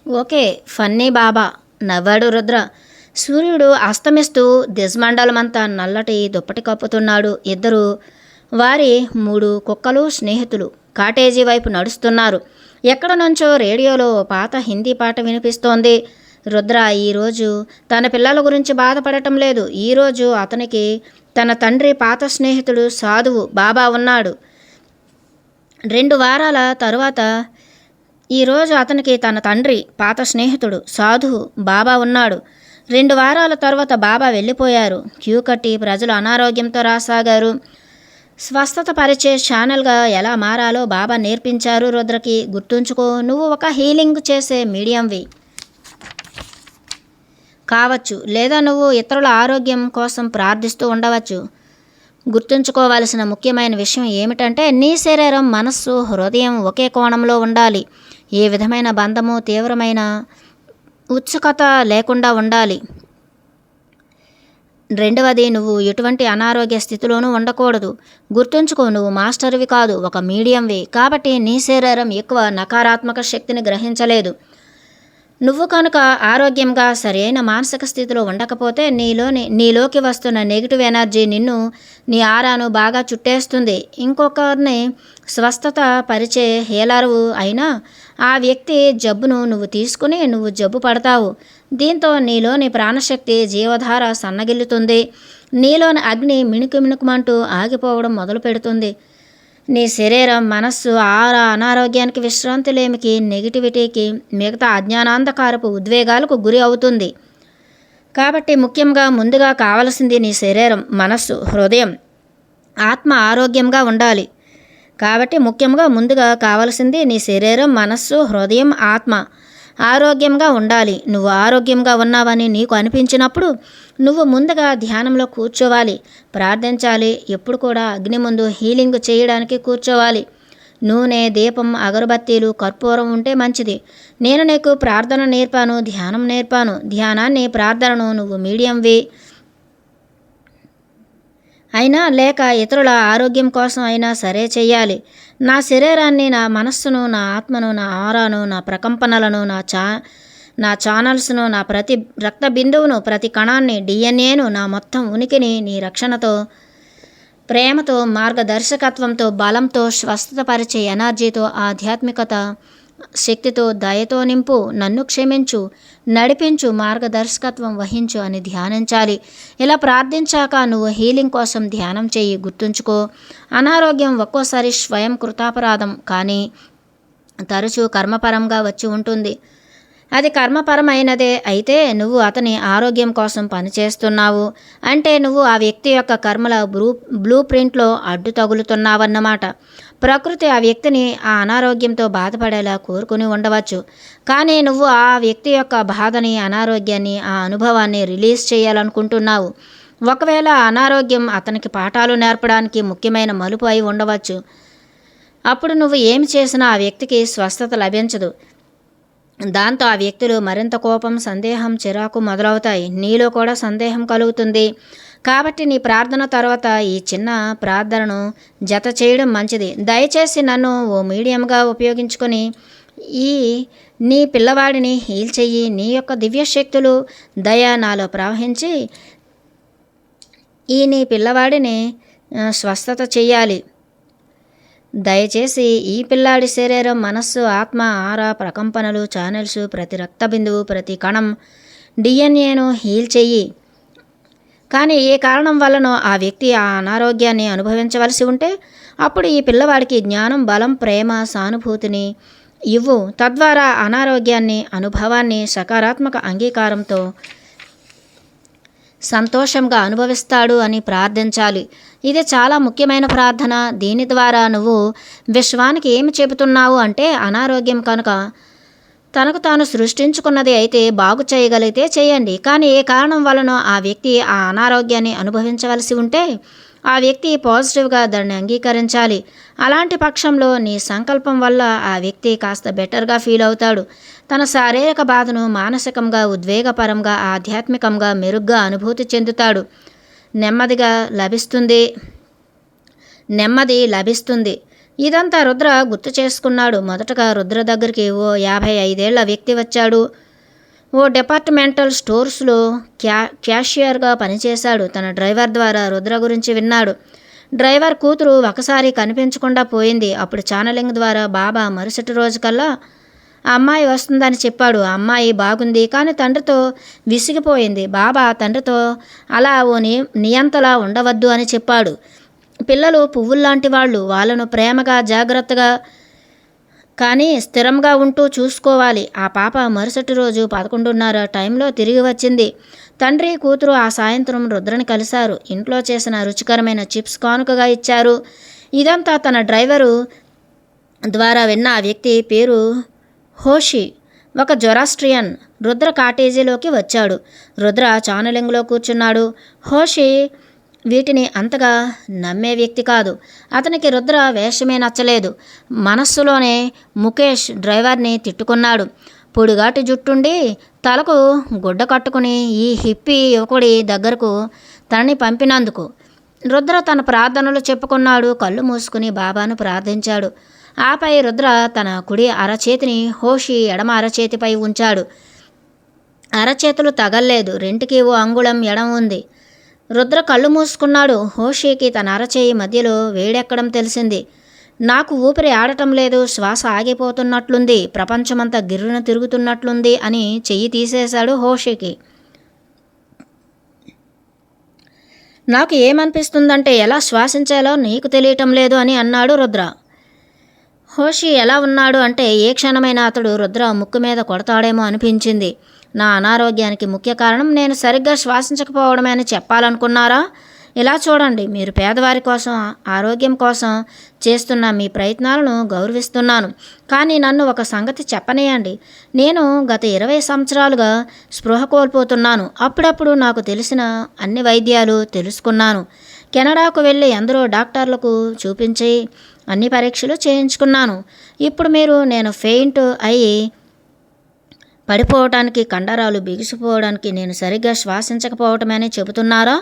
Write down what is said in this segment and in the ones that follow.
Okay, funny బాబా, నవ్వాడు రుద్ర. సూర్యుడు అస్తమిస్తూ దిజ్మండలమంతా నల్లటి దుప్పటి కప్పుతున్నాడు. ఇద్దరు వారి 3 కుక్కలు స్నేహితులు కాటేజీ వైపు నడుస్తున్నారు. ఎక్కడ నుంచో రేడియోలో ఓ పాత హిందీ పాట వినిపిస్తోంది. రుద్ర ఈరోజు తన పిల్లల గురించి బాధపడటం లేదు. ఈరోజు అతనికి తన తండ్రి పాత స్నేహితుడు సాధువు బాబా ఉన్నాడు. 2 వారాల తరువాత ఈరోజు అతనికి తన తండ్రి పాత స్నేహితుడు సాధువు బాబా ఉన్నాడు. 2 వారాల తర్వాత బాబా వెళ్ళిపోయారు. క్యూ కట్టి ప్రజలు అనారోగ్యంతో రాసాగారు. స్వస్థత పరిచే ఛానల్గా ఎలా మారాలో బాబా నేర్పించారు రుద్రకి. గుర్తుంచుకో, నువ్వు ఒక హీలింగ్ చేసే మీడియంవి కావచ్చు, లేదా నువ్వు ఇతరుల ఆరోగ్యం కోసం ప్రార్థిస్తూ ఉండవచ్చు. గుర్తుంచుకోవాల్సిన ముఖ్యమైన విషయం ఏమిటంటే నీ శరీరం, మనస్సు, హృదయం ఒకే కోణంలో ఉండాలి. ఏ విధమైన బంధము, తీవ్రమైన ఉత్సుకత లేకుండా ఉండాలి. 2వది, నువ్వు ఎటువంటి అనారోగ్య స్థితిలోనూ ఉండకూడదు. గుర్తుంచుకో, నువ్వు మాస్టర్వి కాదు, ఒక మీడియంవి. కాబట్టి నీ శరీరం ఎక్కువ నకారాత్మక శక్తిని గ్రహించలేదు. నువ్వు కనుక ఆరోగ్యంగా సరైన మానసిక స్థితిలో ఉండకపోతే నీలోకి వస్తున్న నెగిటివ్ ఎనర్జీ నిన్ను, నీ ఆరాను బాగా చుట్టేస్తుంది. ఇంకొకరిని స్వస్థత పరిచే హీలరు అయినా ఆ వ్యక్తి జబ్బును నువ్వు తీసుకుని నువ్వు జబ్బు పడతావు. దీంతో నీలోని ప్రాణశక్తి, జీవధార సన్నగిల్లుతుంది. నీలోని అగ్ని మిణుకుమిణుకుమంటూ ఆగిపోవడం మొదలు పెడుతుంది. నీ శరీరం, మనస్సు, అనారోగ్యానికి, విశ్రాంతి లేమికి, నెగిటివిటీకి, మిగతా అజ్ఞానాంధకారపు ఉద్వేగాలకు గురి అవుతుంది. కాబట్టి ముందుగా కావలసింది నీ శరీరం, మనస్సు, హృదయం, ఆత్మ ఆరోగ్యంగా ఉండాలి. కాబట్టి ముందుగా కావలసింది నీ శరీరం, మనస్సు, హృదయం, ఆత్మ ఆరోగ్యంగా ఉండాలి. నువ్వు ఆరోగ్యంగా ఉన్నావని నీకు అనిపించినప్పుడు నువ్వు ముందుగా ధ్యానంలో కూర్చోవాలి, ప్రార్థించాలి. ఎప్పుడు కూడా అగ్ని ముందు హీలింగ్ చేయడానికి కూర్చోవాలి. నూనె, దీపం, అగరబత్తీలు, కర్పూరం ఉంటే మంచిది. నేను నీకు ప్రార్థన నేర్పాను, ధ్యానం నేర్పాను. ధ్యానాన్ని, ప్రార్థనను నువ్వు మీడియంవి అయినా లేక ఇతరుల ఆరోగ్యం కోసం అయినా సరే చెయ్యాలి. నా శరీరాన్ని, నా మనస్సును, నా ఆత్మను, నా ఆరాను, నా ప్రకంపనలను, నా ఛానల్స్ను, నా ప్రతి రక్త బిందువును, ప్రతి కణాన్ని, డిఎన్ఏను, నా మొత్తం ఉనికిని నీ రక్షణతో, ప్రేమతో, మార్గదర్శకత్వంతో, బలంతో, స్వస్థతపరిచే ఎనర్జీతో, ఆధ్యాత్మికత శక్తితో, దయతో నింపు. నన్ను క్షమించు, నడిపించు, మార్గదర్శకత్వం వహించు అని ధ్యానించాలి. ఇలా ప్రార్థించాక నువ్వు హీలింగ్ కోసం ధ్యానం చెయ్యి. గుర్తుంచుకో, అనారోగ్యం ఒక్కోసారి స్వయం కృతాపరాధం, కానీ తరచూ కర్మపరంగా వచ్చి ఉంటుంది. అది కర్మపరమైనదే అయితే నువ్వు అతని ఆరోగ్యం కోసం పనిచేస్తున్నావు అంటే నువ్వు ఆ వ్యక్తి యొక్క కర్మల బ్లూ ప్రింట్లో అడ్డు తగులుతున్నావన్నమాట. ప్రకృతి ఆ వ్యక్తిని ఆ అనారోగ్యంతో బాధపడేలా కోరుకుని ఉండవచ్చు, కానీ నువ్వు ఆ వ్యక్తి యొక్క బాధని, అనారోగ్యాన్ని, ఆ అనుభవాన్ని రిలీజ్ చేయాలనుకుంటున్నావు. ఒకవేళ అనారోగ్యం అతనికి పాఠాలు నేర్పడానికి ముఖ్యమైన మలుపు అయి ఉండవచ్చు. అప్పుడు నువ్వు ఏమి చేసినా ఆ వ్యక్తికి స్వస్థత లభించదు. దాంతో ఆ వ్యక్తులు మరింత కోపం, సందేహం, చిరాకు మొదలవుతాయి. నీలో కూడా సందేహం కలుగుతుంది. కాబట్టి నీ ప్రార్థన తర్వాత ఈ చిన్న ప్రార్థనను జత చేయడం మంచిది. దయచేసి నన్ను ఓ మీడియంగా ఉపయోగించుకొని నీ పిల్లవాడిని హీల్ చెయ్యి. నీ యొక్క దివ్యశక్తులు, దయ నాలో ప్రవహించి నీ పిల్లవాడిని స్వస్థత చెయ్యాలి. దయచేసి ఈ పిల్లాడి శరీరం, మనస్సు, ఆత్మ, ఆరా, ప్రకంపనలు, ఛానల్స్, ప్రతి రక్త బిందువు, ప్రతి కణం, డిఎన్ఏను హీల్ చెయ్యి. కానీ ఏ కారణం వల్లనో ఆ వ్యక్తి ఆ అనారోగ్యాన్ని అనుభవించవలసి ఉంటే అప్పుడు ఈ పిల్లవాడికి జ్ఞానం, బలం, ప్రేమ, సానుభూతిని ఇవ్వు. తద్వారా అనారోగ్యాన్ని, అనుభవాన్ని సకారాత్మక అంగీకారంతో సంతోషంగా అనుభవిస్తాడు అని ప్రార్థించాలి. ఇది చాలా ముఖ్యమైన ప్రార్థన. దీని ద్వారా నువ్వు విశ్వానికి ఏమి చెబుతున్నావు అంటే అనారోగ్యం కనుక తనకు తాను సృష్టించుకున్నది అయితే బాగు చేయగలిగితే చేయండి, కానీ ఏ కారణం వలనో ఆ వ్యక్తి ఆ అనారోగ్యాన్ని అనుభవించవలసి ఉంటే ఆ వ్యక్తి పాజిటివ్గా దాన్ని అంగీకరించాలి. అలాంటి పక్షంలో నీ సంకల్పం వల్ల ఆ వ్యక్తి కాస్త బెటర్గా ఫీల్ అవుతాడు. తన శారీరక బాధను మానసికంగా, ఉద్వేగపరంగా, ఆధ్యాత్మికంగా మెరుగ్గా అనుభూతి చెందుతాడు. నెమ్మది లభిస్తుంది. ఇదంతా రుద్ర గుర్తు చేసుకున్నాడు. మొదటగా రుద్ర దగ్గరికి ఓ 55 ఏళ్ల వ్యక్తి వచ్చాడు. ఓ డిపార్ట్మెంటల్ స్టోర్స్లో క్యాషియర్గా పనిచేశాడు. తన డ్రైవర్ ద్వారా రుద్ర గురించి విన్నాడు. డ్రైవర్ కూతురు ఒకసారి కనిపించకుండా పోయింది. అప్పుడు ఛానలింగ్ ద్వారా బాబా మరుసటి రోజుకల్లా ఆ అమ్మాయి వస్తుందని చెప్పాడు. ఆ అమ్మాయి బాగుంది, కానీ తండ్రితో విసిగిపోయింది. బాబా తండ్రితో అలా ఓ నియంతలా ఉండవద్దు అని చెప్పాడు. పిల్లలు పువ్వుల్లాంటి వాళ్ళు, వాళ్ళను ప్రేమగా జాగ్రత్తగా కానీ స్థిరంగా ఉంటూ చూసుకోవాలి. ఆ పాప మరుసటి రోజు 11:30 టైంలో తిరిగి వచ్చింది. తండ్రి కూతురు ఆ సాయంత్రం రుద్రని కలిశారు. ఇంట్లో చేసిన రుచికరమైన చిప్స్ కానుకగా ఇచ్చారు. ఇదంతా తన డ్రైవరు ద్వారా విన్న ఆ వ్యక్తి పేరు హోషి, ఒక జొరాస్ట్రియన్. రుద్ర కాటేజీలోకి వచ్చాడు. రుద్ర ఛానలింగ్లో కూర్చున్నాడు. హోషి వీటిని అంతగా నమ్మే వ్యక్తి కాదు. అతనికి రుద్ర వేషమే నచ్చలేదు. మనస్సులోనే ముఖేష్ డ్రైవర్ని తిట్టుకున్నాడు. పొడిగాటి జుట్టుండి తలకు గుడ్డ కట్టుకుని ఈ హిప్పీ యువకుడి దగ్గరకు తనని పంపినందుకు. రుద్ర తన ప్రార్థనలు చెప్పుకున్నాడు. కళ్ళు మూసుకుని బాబాను ప్రార్థించాడు. ఆపై రుద్ర తన కుడి అరచేతిని హోషి ఎడమ అరచేతిపై ఉంచాడు. అరచేతులు తగల్లేదు. రెంటికి ఓ అంగుళం ఎడం ఉంది. రుద్ర కళ్ళు మూసుకున్నాడు. హోషికి తన అరచేయి మధ్యలో వేడెక్కడం తెలిసింది. నాకు ఊపిరి ఆడటం లేదు, శ్వాస ఆగిపోతున్నట్లుంది, ప్రపంచమంతా గిర్రున తిరుగుతున్నట్లుంది అని చెయ్యి తీసేశాడు హోషికి. నాకు ఏమనిపిస్తుందంటే ఎలా శ్వాసించాలో నీకు తెలియటం లేదు అని అన్నాడు రుద్ర. హోషి ఎలా ఉన్నాడు అంటే ఏ క్షణమైనా అతడు రుద్ర ముక్కు మీద కొడతాడేమో అనిపించింది. నా అనారోగ్యానికి ముఖ్య కారణం నేను సరిగ్గా శ్వాసించకపోవడమే అని చెప్పాలనుకున్నారా? ఇలా చూడండి, మీరు పేదవారి కోసం, ఆరోగ్యం కోసం చేస్తున్న మీ ప్రయత్నాలను గౌరవిస్తున్నాను. కానీ నన్ను ఒక సంగతి చెప్పనేయండి. నేను గత 20 సంవత్సరాలుగా స్పృహ కోల్పోతున్నాను. అప్పుడప్పుడు నాకు తెలిసిన అన్ని వైద్యాలు తెలుసుకున్నాను. కెనడాకు వెళ్ళి ఎందరో డాక్టర్లకు చూపించి అన్ని పరీక్షలు చేయించుకున్నాను. ఇప్పుడు మీరు నేను ఫెయింట్ అయ్యి పడిపోవటానికి, కండరాలు బిగిసిపోవడానికి నేను సరిగ్గా శ్వాసించకపోవటమని చెబుతున్నారా?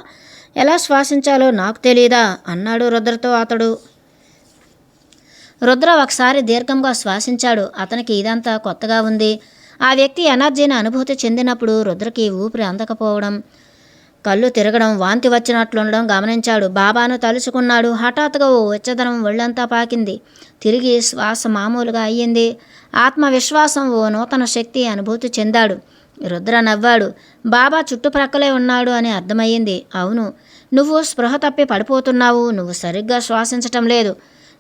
ఎలా శ్వాసించాలో నాకు తెలీదా అన్నాడు రుద్రతో అతడు. రుద్ర ఒకసారి దీర్ఘంగా శ్వాసించాడు. అతనికి ఇదంతా కొత్తగా ఉంది. ఆ వ్యక్తి ఎనర్జీని అనుభూతి చెందినప్పుడు రుద్రకి ఊపిరి అందకపోవడం, కళ్ళు తిరగడం, వాంతి వచ్చినట్లుండడం గమనించాడు. బాబాను తలుచుకున్నాడు. హఠాత్తుగా ఓ వెచ్చదనం ఒళ్ళంతా పాకింది. తిరిగి శ్వాస మామూలుగా అయ్యింది. ఆత్మవిశ్వాసం, ఓ నూతన శక్తి అనుభూతి చెందాడు. రుద్ర నవ్వాడు. బాబా చుట్టుప్రక్కలే ఉన్నాడు అని అర్థమయ్యింది. అవును, నువ్వు స్పృహ తప్పి పడిపోతున్నావు. నువ్వు సరిగ్గా శ్వాసించటం లేదు.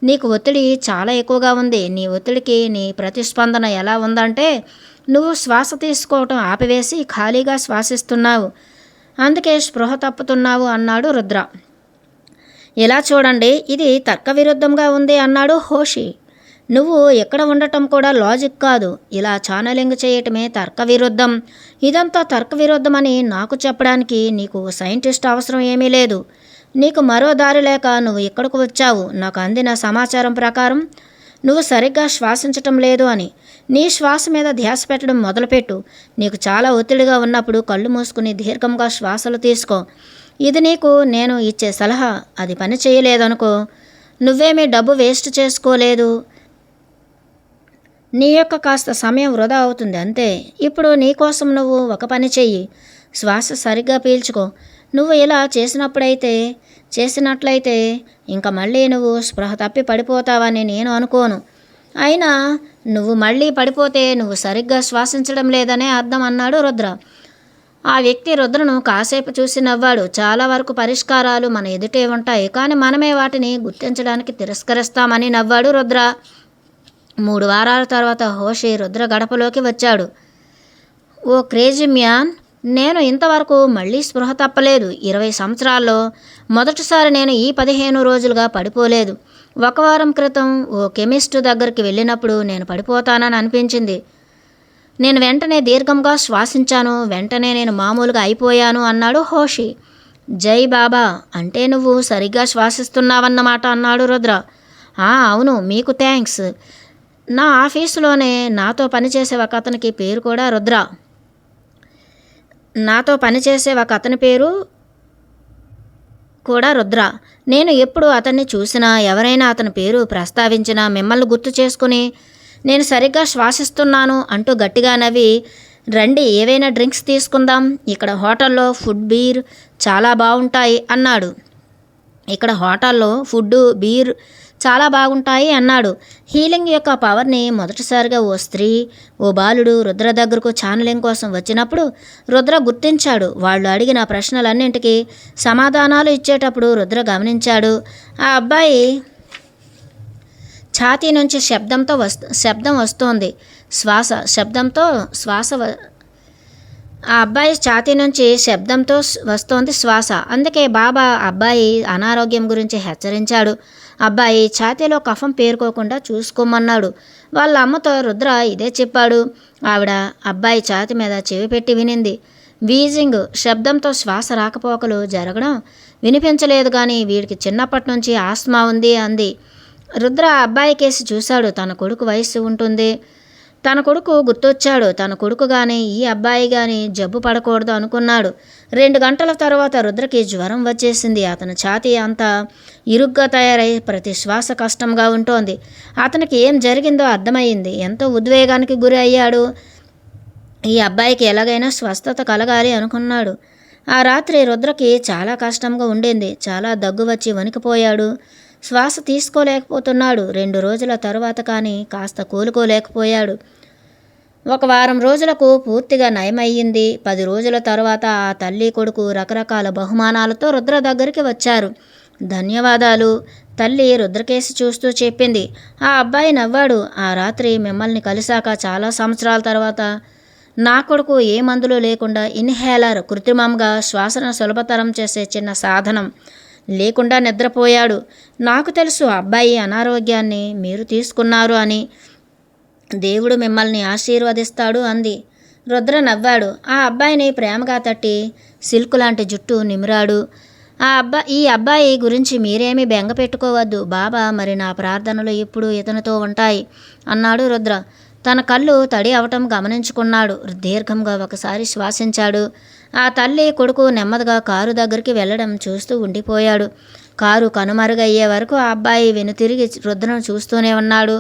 నీకు ఒత్తిడి చాలా ఎక్కువగా ఉంది. నీ ఒత్తిడికి నీ ప్రతిస్పందన ఎలా ఉందంటే నువ్వు శ్వాస తీసుకోవటం ఆపివేసి ఖాళీగా శ్వాసిస్తున్నావు. అందుకే స్పృహ తప్పుతున్నావు అన్నాడు రుద్ర. ఇలా చూడండి, ఇది తర్కవిరుద్ధంగా ఉంది అన్నాడు హోషి. నువ్వు ఎక్కడ ఉండటం కూడా లాజిక్ కాదు. ఇలా ఛానలింగ్ చేయటమే తర్కవిరుద్ధం. ఇదంతా తర్కవిరుద్ధమని నాకు చెప్పడానికి నీకు సైంటిస్ట్ అవసరం ఏమీ లేదు. నీకు మరో దారి లేక నువ్వు ఇక్కడకు వచ్చావు. నాకు అందిన సమాచారం ప్రకారం నువ్వు సరిగ్గా శ్వాసించటం లేదు అని. నీ శ్వాస మీద ధ్యాస పెట్టడం మొదలుపెట్టు. నీకు చాలా ఒత్తిడిగా ఉన్నప్పుడు కళ్ళు మూసుకుని దీర్ఘంగా శ్వాసలు తీసుకో. ఇది నీకు నేను ఇచ్చే సలహా. అది పని చేయలేదనుకో, నువ్వేమీ డబ్బు వేస్ట్ చేసుకోలేదు. నీ యొక్క కాస్త సమయం వృధా అవుతుంది అంతే. ఇప్పుడు నీ కోసం నువ్వు ఒక పని చెయ్యి. శ్వాస సరిగ్గా పీల్చుకో. నువ్వు ఇలా చేసినట్లయితే ఇంకా మళ్ళీ నువ్వు స్పృహ తప్పి పడిపోతావని నేను అనుకోను. అయినా నువ్వు మళ్ళీ పడిపోతే నువ్వు సరిగ్గా శ్వాసించడం లేదనే అర్థం అన్నాడు రుద్ర. ఆ వ్యక్తి రుద్రను కాసేపు చూసి నవ్వాడు. చాలా వరకు పరిష్కారాలు మన ఎదుటే ఉంటాయి, కానీ మనమే వాటిని గుర్తించడానికి తిరస్కరిస్తామని నవ్వాడు రుద్ర. 3 వారాల తర్వాత హోషి రుద్ర గడపలోకి వచ్చాడు. ఓ క్రేజీ మ్యాన్, నేను ఇంతవరకు మళ్ళీ స్పృహ తప్పలేదు. 20 సంవత్సరాల్లో మొదటిసారి నేను ఈ 15 రోజులుగా పడిపోలేదు. 1 వారం క్రితం ఓ కెమిస్టు దగ్గరికి వెళ్ళినప్పుడు నేను పడిపోతానని అనిపించింది. నేను వెంటనే దీర్ఘంగా శ్వాసించాను. వెంటనే నేను మామూలుగా అయిపోయాను అన్నాడు హోషి. జై బాబా, అంటే నువ్వు సరిగ్గా శ్వాసిస్తున్నావన్నమాట అన్నాడు రుద్ర. అవును, మీకు థ్యాంక్స్. నా ఆఫీసులోనే నాతో పనిచేసే ఒక అతనికి పేరు కూడా రుద్ర. నాతో పనిచేసే ఒక అతని పేరు కూడా రుద్ర. నేను ఎప్పుడు అతన్ని చూసినా, ఎవరైనా అతని పేరు ప్రస్తావించినా మిమ్మల్ని గుర్తు చేసుకుని నేను సరిగ్గా శ్వాసిస్తున్నాను అంటూ గట్టిగా నవ్వి, రండి ఏవైనా డ్రింక్స్ తీసుకుందాం, ఇక్కడ హోటల్లో ఫుడ్ బీర్ చాలా బాగుంటాయి అన్నాడు. ఇక్కడ హోటల్లో ఫుడ్ బీర్ చాలా బాగుంటాయి అన్నాడు. హీలింగ్ యొక్క పవర్ని మొదటిసారిగా ఓ బాలుడు రుద్ర దగ్గరకు ఛానలింగ్ కోసం వచ్చినప్పుడు రుద్ర గుర్తించాడు. వాళ్ళు అడిగిన ప్రశ్నలన్నింటికీ సమాధానాలు ఇచ్చేటప్పుడు రుద్ర గమనించాడు, ఆ అబ్బాయి ఛాతీ నుంచి శబ్దం వస్తోంది. ఆ అబ్బాయి ఛాతీ నుంచి శబ్దంతో వస్తోంది శ్వాస. అందుకే బాబా అబ్బాయి అనారోగ్యం గురించి హెచ్చరించాడు. అబ్బాయి ఛాతీలో కఫం పేరుకోకుండా చూసుకోమన్నాడు. వాళ్ళ అమ్మతో రుద్ర ఇదే చెప్పాడు. ఆవిడ అబ్బాయి ఛాతీ మీద చెవి పెట్టి వినింది. వీజింగ్ శబ్దంతో శ్వాస రాకపోకలు జరగడం వినిపించలేదు, కానీ వీడికి చిన్నప్పటి నుంచి ఆస్మా ఉంది అంది. రుద్ర అబ్బాయి కేసి చూశాడు. తన కొడుకు వయస్సు ఉంటుంది. తన కొడుకు గుర్తొచ్చాడు. తన కొడుకు కానీ ఈ అబ్బాయి కానీ జబ్బు పడకూడదు అనుకున్నాడు. 2 గంటల తర్వాత రుద్రకి జ్వరం వచ్చేసింది. అతని ఛాతీ అంతా ఇరుగ్గా తయారై ప్రతి శ్వాస కష్టంగా ఉంటోంది. అతనికి ఏం జరిగిందో అర్థమయ్యింది. ఎంతో ఉద్వేగానికి గురి అయ్యాడు. ఈ అబ్బాయికి ఎలాగైనా స్వస్థత కలగాలి అనుకున్నాడు. ఆ రాత్రి రుద్రకి చాలా కష్టంగా ఉండింది. చాలా దగ్గు వచ్చి వణికిపోయాడు. శ్వాస తీసుకోలేకపోతున్నాడు. 2 రోజుల తరువాత కానీ కాస్త కోలుకోలేకపోయాడు. 1 వారం రోజులకు పూర్తిగా నయమయ్యింది. 10 రోజుల తరువాత ఆ తల్లి కొడుకు రకరకాల బహుమానాలతో రుద్ర దగ్గరికి వచ్చారు. ధన్యవాదాలు, తల్లి రుద్రకేసి చూస్తూ చెప్పింది. ఆ అబ్బాయి నవ్వాడు. ఆ రాత్రి మిమ్మల్ని కలిశాక చాలా సంవత్సరాల తర్వాత నా కొడుకు ఏ మందులు లేకుండా ఇన్హేలర్, కృత్రిమంగా శ్వాసను సులభతరం చేసే చిన్న సాధనం లేకుండా నిద్రపోయాడు. నాకు తెలుసు అబ్బాయి అనారోగ్యాన్ని మీరు తీసుకున్నారు అని. దేవుడు మిమ్మల్ని ఆశీర్వదిస్తాడు అంది. రుద్ర నవ్వాడు. ఆ అబ్బాయిని ప్రేమగా తట్టి సిల్క్ లాంటి జుట్టు నిమిరాడు. ఈ అబ్బాయి గురించి మీరేమీ బెంగ పెట్టుకోవద్దు బాబా, మరి నా ప్రార్థనలు ఇప్పుడు ఇతనితో ఉంటాయి అన్నాడు రుద్ర. తన కళ్ళు తడి అవటం గమనించుకున్నాడు. దీర్ఘంగా ఒకసారి శ్వాసించాడు. ఆ తల్లి కొడుకు నెమ్మదిగా కారు దగ్గరికి వెళ్ళడం చూస్తూ ఉండిపోయాడు. కారు కనుమరుగయ్యే వరకు ఆ అబ్బాయి వెనుతిరిగి రుద్రను చూస్తూనే ఉన్నాడు.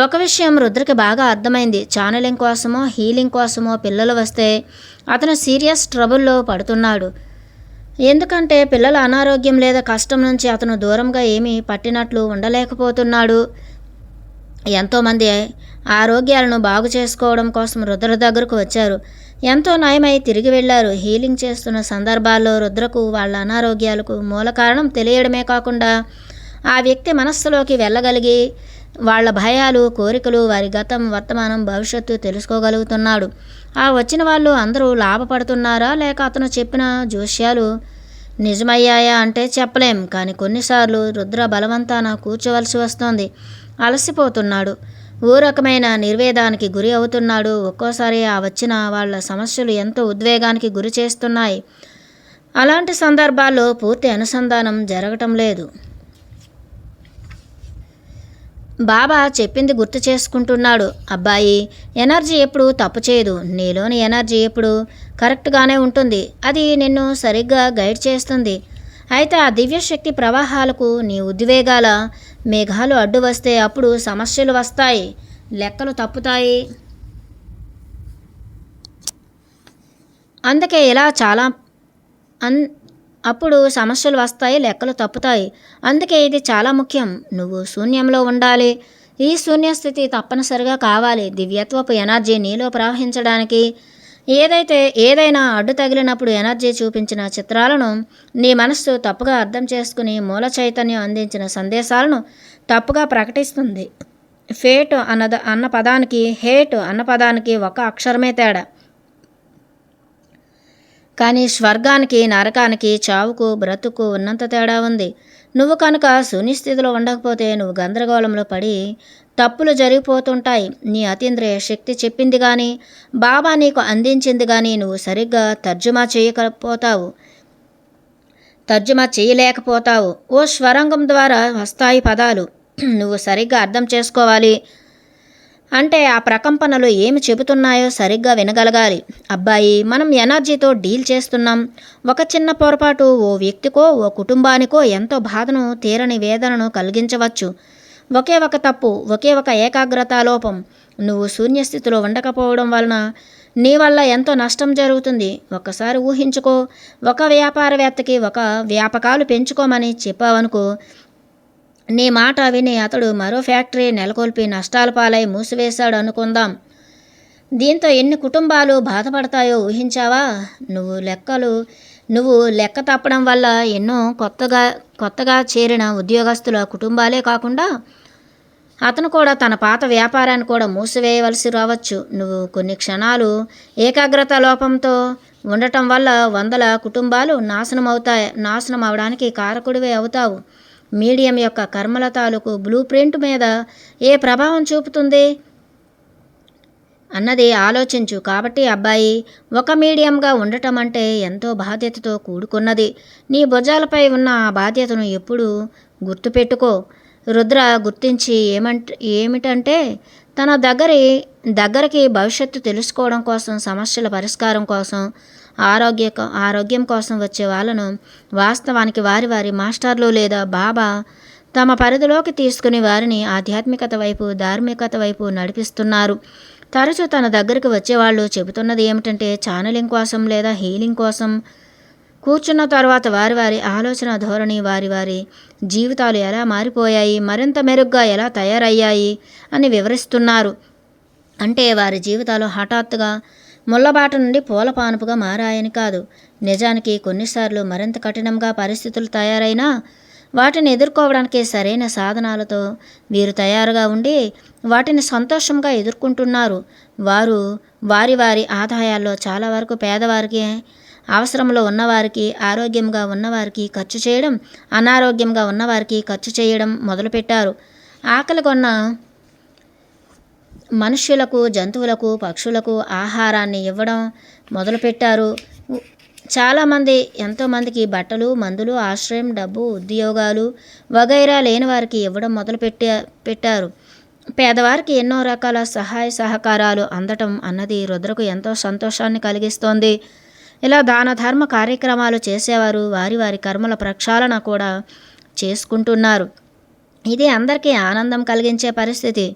ఒక విషయం రుద్రకి బాగా అర్థమైంది. ఛానలింగ్ కోసమో హీలింగ్ కోసమో పిల్లలు వస్తే అతను సీరియస్ ట్రబుల్లో పడుతున్నాడు. ఎందుకంటే పిల్లల అనారోగ్యం లేదా కష్టం నుంచి అతను దూరంగా ఏమీ పట్టినట్లు ఉండలేకపోతున్నాడు. ఎంతోమంది ఆరోగ్యాలను బాగు చేసుకోవడం కోసం రుద్ర దగ్గరకు వచ్చారు. ఎంతో నయమై తిరిగి వెళ్లారు. హీలింగ్ చేస్తున్న సందర్భాల్లో రుద్రకు వాళ్ళ అనారోగ్యాలకు మూల కారణం తెలియడమే కాకుండా ఆ వ్యక్తి మనస్సులోకి వెళ్ళగలిగి వాళ్ళ భయాలు, కోరికలు, వారి గతం, వర్తమానం, భవిష్యత్తు తెలుసుకోగలుగుతున్నాడు. ఆ వచ్చిన వాళ్ళు అందరూ లాభపడుతున్నారా లేక అతను చెప్పిన జోస్యాలు నిజమయ్యాయా అంటే చెప్పలేం. కానీ కొన్నిసార్లు రుద్ర బలవంతాన కూర్చోవలసి వస్తోంది. అలసిపోతున్నాడు. ఓ రకమైన నిర్వేదానికి గురి అవుతున్నాడు. ఒక్కోసారి ఆ వచ్చిన వాళ్ళ సమస్యలు ఎంతో ఉద్వేగానికి గురి చేస్తున్నాయి. అలాంటి సందర్భాల్లో పూర్తి అనుసంధానం జరగటం లేదు. బాబా చెప్పింది గుర్తు చేసుకుంటున్నాడు. అబ్బాయి, ఎనర్జీ ఎప్పుడు తప్పు చేయదు. నీలోని ఎనర్జీ ఎప్పుడు కరెక్ట్గానే ఉంటుంది. అది నిన్ను సరిగ్గా గైడ్ చేస్తుంది. అయితే ఆ దివ్యశక్తి ప్రవాహాలకు నీ ఉద్వేగాల మేఘాలు అడ్డు వస్తే అప్పుడు సమస్యలు వస్తాయి, లెక్కలు తప్పుతాయి. అందుకే ఇలా చాలా అప్పుడు సమస్యలు వస్తాయి, లెక్కలు తప్పుతాయి. అందుకే ఇది చాలా ముఖ్యం. నువ్వు శూన్యంలో ఉండాలి. ఈ శూన్యస్థితి తప్పనిసరిగా కావాలి. దివ్యత్వపు ఎనర్జీ నీలో ప్రవహించడానికి ఏదైనా అడ్డు తగిలినప్పుడు ఎనర్జీ చూపించిన చిత్రాలను నీ మనస్సు తప్పుగా అర్థం చేసుకుని మూల చైతన్యం అందించిన సందేశాలను తప్పుగా ప్రకటిస్తుంది. ఫేట్ అన్న పదానికి, హేట్ అన్న పదానికి ఒక అక్షరమే తేడా. కానీ స్వర్గానికి, నరకానికి, చావుకు, బ్రతుకు ఉన్నంత తేడా ఉంది. నువ్వు కనుక శూన్యస్థితిలో ఉండకపోతే నువ్వు గందరగోళంలో పడి తప్పులు జరిగిపోతుంటాయి. నీ అతీంద్రియ శక్తి చెప్పింది కానీ, బాబా నీకు అందించింది కానీ నువ్వు సరిగ్గా తర్జుమా చేయలేకపోతావు. ఓ స్వరంగం ద్వారా వస్తాయి పదాలు, నువ్వు సరిగ్గా అర్థం చేసుకోవాలి. అంటే ఆ ప్రకంపనలు ఏమి చెబుతున్నాయో సరిగ్గా వినగలగాలి. అబ్బాయి, మనం ఎనర్జీతో డీల్ చేస్తున్నాం. ఒక చిన్న పొరపాటు ఓ వ్యక్తికో ఓ కుటుంబానికో ఎంతో బాధను, తీరని వేదనను కలిగించవచ్చు. ఒకే ఒక తప్పు, ఒకే ఒక ఏకాగ్రతా లోపం, నువ్వు శూన్యస్థితిలో ఉండకపోవడం వలన నీ వల్ల ఎంతో నష్టం జరుగుతుంది. ఒక్కసారి ఊహించుకో, ఒక వ్యాపారవేత్తకి ఒక వ్యాపకాలు పెంచుకోమని చెప్పావనుకో, నీ మాట విని అతడు మరో ఫ్యాక్టరీ నెలకొల్పి నష్టాల పాలై మూసివేశాడు అనుకుందాం. దీంతో ఎన్ని కుటుంబాలు బాధపడతాయో ఊహించావా? నువ్వు లెక్క తప్పడం వల్ల ఎన్నో కొత్తగా చేరిన ఉద్యోగస్తుల కుటుంబాలే కాకుండా అతను కూడా తన పాత వ్యాపారాన్ని కూడా మూసివేయవలసి రావచ్చు. నువ్వు కొన్ని క్షణాలు ఏకాగ్రత లోపంతో ఉండటం వల్ల వందల కుటుంబాలు నాశనం అవడానికి కారకుడివే అవుతావు. మీడియం యొక్క కర్మల తాలూకు బ్లూ ప్రింట్ మీద ఏ ప్రభావం చూపుతుంది అన్నది ఆలోచించు. కాబట్టి అబ్బాయి, ఒక మీడియంగా ఉండటం అంటే ఎంతో బాధ్యతతో కూడుకున్నది. నీ భుజాలపై ఉన్న ఆ బాధ్యతను ఎప్పుడూ గుర్తుపెట్టుకో. రుద్ర గుర్తించి ఏమిటంటే తన దగ్గరికి భవిష్యత్తు తెలుసుకోవడం కోసం, సమస్యల పరిష్కారం కోసం, ఆరోగ్యం కోసం వచ్చే వాళ్ళను వాస్తవానికి వారి మాస్టర్లు లేదా బాబా తమ పరిధిలోకి తీసుకుని వారిని ఆధ్యాత్మికత వైపు, ధార్మికత వైపు నడిపిస్తున్నారు. తరచూ తన దగ్గరికి వచ్చేవాళ్ళు చెబుతున్నది ఏమిటంటే ఛానలింగ్ కోసం లేదా హీలింగ్ కోసం కూర్చున్న తర్వాత వారి ఆలోచన ధోరణి, వారి జీవితాలు ఎలా మారిపోయాయి, మరింత మెరుగ్గా ఎలా తయారయ్యాయి అని వివరిస్తున్నారు. అంటే వారి జీవితాలు హఠాత్తుగా ముళ్ళబాట నుండి పూలపానుపుగా మారాయని కాదు. నిజానికి కొన్నిసార్లు మరింత కఠినంగా పరిస్థితులు తయారైనా వాటిని ఎదుర్కోవడానికి సరైన సాధనాలతో వీరు తయారుగా ఉండి వాటిని సంతోషంగా ఎదుర్కొంటున్నారు. వారు వారి ఆదాయాల్లో చాలా వరకు పేదవారికి, అవసరంలో ఉన్నవారికి, ఆరోగ్యంగా ఉన్నవారికి ఖర్చు చేయడం, అనారోగ్యంగా ఉన్నవారికి ఖర్చు చేయడం మొదలుపెట్టారు. ఆకలిగొన్న మనుష్యులకు, జంతువులకు, పక్షులకు ఆహారాన్ని ఇవ్వడం మొదలుపెట్టారు. ఎంతోమందికి బట్టలు, మందులు, ఆశ్రయం, డబ్బు, ఉద్యోగాలు వగైరా లేని వారికి ఇవ్వడం పెట్టారు. పేదవారికి ఎన్నో రకాల సహాయ సహకారాలు అందటం అన్నది రుద్రకు ఎంతో సంతోషాన్ని కలిగిస్తోంది. ఇలా దాన ధర్మ కార్యక్రమాలు చేసేవారు వారి కర్మల ప్రక్షాళన కూడా చేసుకుంటున్నారు. ఇది అందరికీ ఆనందం కలిగించే పరిస్థితి.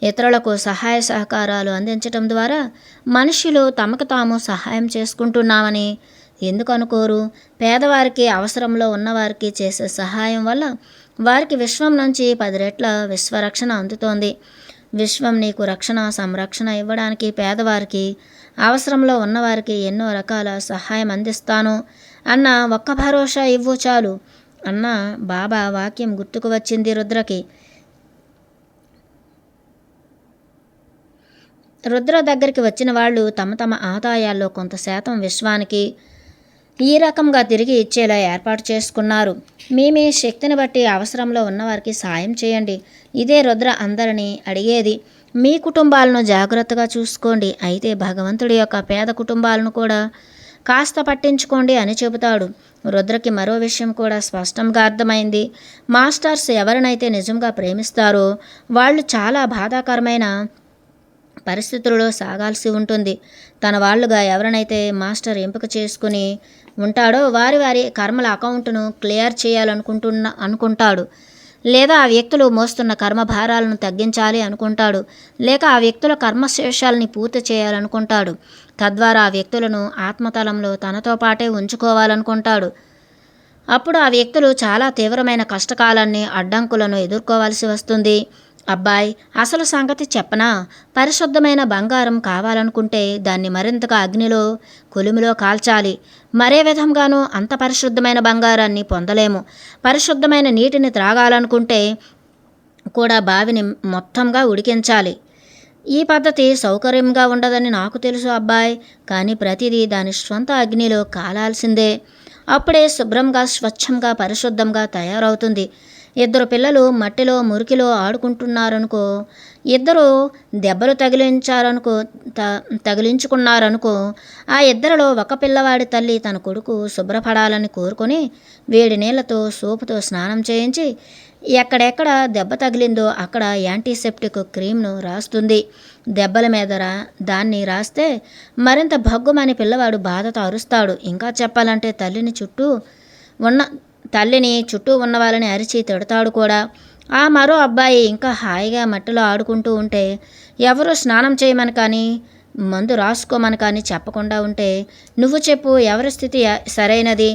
ఇతరులకు సహాయ సహకారాలు అందించటం ద్వారా మనుష్యులు తమకు తాము సహాయం చేసుకుంటున్నామని ఎందుకు అనుకోరు? పేదవారికి, అవసరంలో ఉన్నవారికి చేసే సహాయం వల్ల వారికి విశ్వం నుంచి 10 రెట్ల విశ్వరక్షణ అందుతోంది. విశ్వం నీకు రక్షణ, సంరక్షణ ఇవ్వడానికి పేదవారికి, అవసరంలో ఉన్నవారికి ఎన్నో రకాల సహాయం అందిస్తాను అన్న ఒక్క భరోసా ఇవ్వు చాలు అన్న బాబా వాక్యం గుర్తుకు వచ్చింది రుద్రకి. రుద్ర దగ్గరికి వచ్చిన వాళ్ళు తమ ఆదాయాల్లో కొంత శాతం విశ్వానికి ఈ రకంగా తిరిగి ఇచ్చేలా ఏర్పాటు చేసుకున్నారు. మీ శక్తిని బట్టి అవసరంలో ఉన్నవారికి సాయం చేయండి. ఇదే రుద్ర అందరినీ అడిగేది. మీ కుటుంబాలను జాగ్రత్తగా చూసుకోండి, అయితే భగవంతుడి యొక్క పేద కుటుంబాలను కూడా కాస్త పట్టించుకోండి అని చెబుతాడు. రుద్రకి మరో విషయం కూడా స్పష్టంగా అర్థమైంది. మాస్టర్స్ ఎవరినైతే నిజంగా ప్రేమిస్తారో వాళ్ళు చాలా బాధాకరమైన పరిస్థితులలో సాగాల్సి ఉంటుంది. తన వాళ్ళుగా ఎవరినైతే మాస్టర్ ఎంపిక చేసుకుని ఉంటాడో వారి కర్మల అకౌంట్ను క్లియర్ అనుకుంటాడు. లేదా ఆ వ్యక్తులు మోస్తున్న కర్మభారాలను తగ్గించాలి అనుకుంటాడు. లేక ఆ వ్యక్తుల కర్మశేషాలని పూర్తి చేయాలనుకుంటాడు. తద్వారా ఆ వ్యక్తులను ఆత్మతలంలో తనతో పాటే ఉంచుకోవాలనుకుంటాడు. అప్పుడు ఆ వ్యక్తులు చాలా తీవ్రమైన కష్టకాలాన్ని, అడ్డంకులను ఎదుర్కోవాల్సి వస్తుంది. అబ్బాయ్, అసలు సంగతి చెప్పనా? పరిశుద్ధమైన బంగారం కావాలనుకుంటే దాన్ని మరింతగా అగ్నిలో, కొలిమిలో కాల్చాలి. మరే విధంగానూ అంత పరిశుద్ధమైన బంగారాన్ని పొందలేము. పరిశుద్ధమైన నీటిని త్రాగాలనుకుంటే కూడా బావిని మొత్తంగా ఉడికించాలి. ఈ పద్ధతి సౌకర్యంగా ఉండదని నాకు తెలుసు అబ్బాయ్, కానీ ప్రతిదీ దాని స్వంత అగ్నిలో కాలాల్సిందే. అప్పుడే శుభ్రంగా, స్వచ్ఛంగా, పరిశుద్ధంగా తయారవుతుంది. 2 పిల్లలు మట్టిలో, మురికిలో ఆడుకుంటున్నారనుకో, 2 దెబ్బలు తగిలించుకున్నారనుకో, ఆ 2లో ఒక పిల్లవాడి తల్లి తన కొడుకు శుభ్రపడాలని కోరుకొని వేడి నీళ్లతో, సోపుతో స్నానం చేయించి ఎక్కడెక్కడ దెబ్బ తగిలిందో అక్కడ యాంటీసెప్టిక్ క్రీమ్ను రాస్తుంది. దెబ్బల మీద దాన్ని రాస్తే మరింత భగ్గుమని పిల్లవాడు బాధతో అరుస్తాడు. ఇంకా చెప్పాలంటే తల్లిని చుట్టూ ఉన్న వాళ్ళని అరిచి తిడతాడు కూడా. ఆ మరో అబ్బాయి ఇంకా హాయిగా మట్టిలో ఆడుకుంటూ ఉంటే ఎవరు స్నానం చేయమని కానీ మందు రాసుకోమని కానీ చెప్పకుండా ఉంటే నువ్వు చెప్పు, ఎవరి స్థితి సరైనది?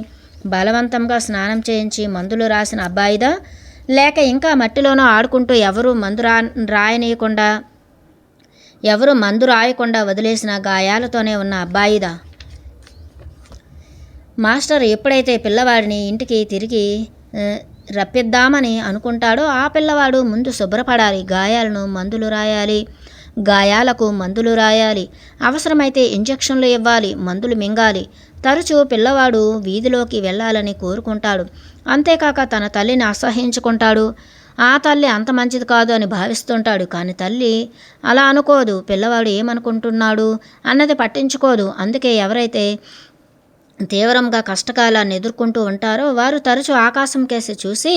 బలవంతంగా స్నానం చేయించి మందులు రాసిన అబ్బాయిదా, లేక ఇంకా మట్టిలోనూ ఆడుకుంటూ ఎవరు మందు రాయకుండా వదిలేసిన గాయాలతోనే ఉన్న అబ్బాయిదా? మాస్టర్ ఎప్పుడైతే పిల్లవాడిని ఇంటికి తిరిగి రప్పిద్దామని అనుకుంటాడో ఆ పిల్లవాడు ముందు శుభ్రపడాలి, గాయాలకు మందులు రాయాలి, అవసరమైతే ఇంజెక్షన్లు ఇవ్వాలి, మందులు మింగాలి. తరచూ పిల్లవాడు వీధిలోకి వెళ్ళాలని కోరుకుంటాడు. అంతేకాక తన తల్లిని అసహ్యించుకుంటాడు. ఆ తల్లి అంత మంచిది కాదు అని భావిస్తుంటాడు. కానీ తల్లి అలా అనుకోదు. పిల్లవాడు ఏమనుకుంటున్నాడు అన్నది పట్టించుకోదు. అందుకే ఎవరైతే తీవ్రంగా కష్టకాలాన్ని ఎదుర్కొంటూ ఉంటారో వారు తరచూ ఆకాశం కేసి చూసి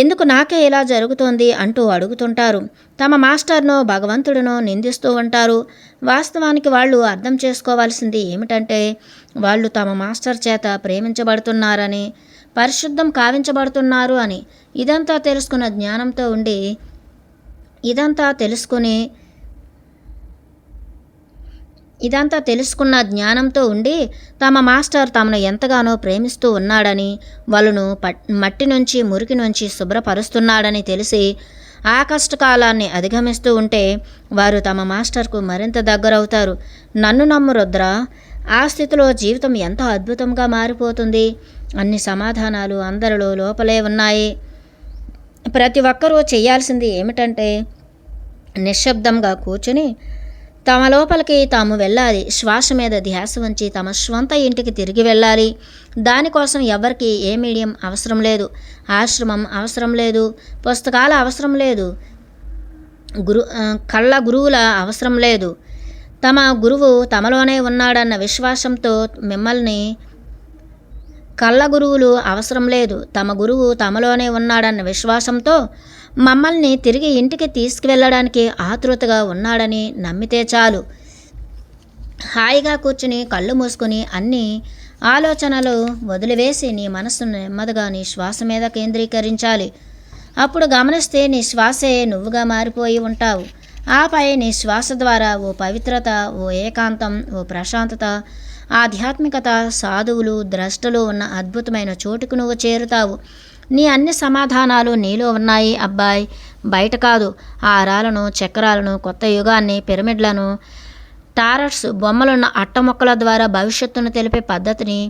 ఎందుకు నాకే ఇలా జరుగుతోంది అంటూ అడుగుతుంటారు. తమ మాస్టర్ను, భగవంతుడును నిందిస్తూ ఉంటారు. వాస్తవానికి వాళ్ళు అర్థం చేసుకోవాల్సింది ఏమిటంటే వాళ్ళు తమ మాస్టర్ చేత ప్రేమించబడుతున్నారని, పరిశుద్ధం కావించబడుతున్నారు అని. ఇదంతా తెలుసుకున్న జ్ఞానంతో ఉండి తమ మాస్టర్ తమను ఎంతగానో ప్రేమిస్తూ ఉన్నాడని, వాళ్ళను మట్టి నుంచి మురికి నుంచి శుభ్రపరుస్తున్నాడని తెలిసి ఆ కష్టకాలాన్ని అధిగమిస్తూ ఉంటే వారు తమ మాస్టర్కు మరింత దగ్గరవుతారు. నన్ను నమ్ము రుద్ర, ఆ స్థితిలో జీవితం ఎంతో అద్భుతంగా మారిపోతుంది. అన్ని సమాధానాలు అందరిలో లోపలే ఉన్నాయి. ప్రతి ఒక్కరూ చేయాల్సింది ఏమిటంటే నిశ్శబ్దంగా కూర్చుని తమ లోపలికి తాము వెళ్ళాలి. శ్వాస మీద ధ్యాస ఉంచి తమ స్వంత ఇంటికి తిరిగి వెళ్ళాలి. దానికోసం ఎవరికి ఏ మీడియం అవసరం లేదు, ఆశ్రమం అవసరం లేదు, పుస్తకాల అవసరం లేదు, కళ్ళ గురువుల అవసరం లేదు. తమ గురువు తమలోనే ఉన్నాడన్న విశ్వాసంతో కళ్ళ గురువులు అవసరం లేదు. తమ గురువు తమలోనే ఉన్నాడన్న విశ్వాసంతో మమ్మల్ని తిరిగి ఇంటికి తీసుకువెళ్ళడానికి ఆతృతగా ఉన్నాడని నమ్మితే చాలు. హాయిగా కూర్చుని కళ్ళు మూసుకుని అన్ని ఆలోచనలు వదిలివేసి నీ మనస్సును నెమ్మదిగా నీ శ్వాస మీద కేంద్రీకరించాలి. అప్పుడు గమనిస్తే నీ శ్వాసే నువ్వుగా మారిపోయి ఉంటావు. ఆపై నీ శ్వాస ద్వారా ఓ పవిత్రత, ఓ ఏకాంతం, ఓ ప్రశాంతత, ఆధ్యాత్మికత, సాధువులు, ద్రష్టలు ఉన్న అద్భుతమైన చోటుకు నువ్వు చేరుతావు. నీ అన్ని సమాధానాలు నీలో ఉన్నాయి అబ్బాయి, బయట కాదు. ఆరాలను, చక్రాలను, కొత్త యుగాన్ని, పిరమిడ్లను, టారట్స్ బొమ్మలున్న అట్టముక్కల ద్వారా భవిష్యత్తును తెలిపే పద్ధతిని,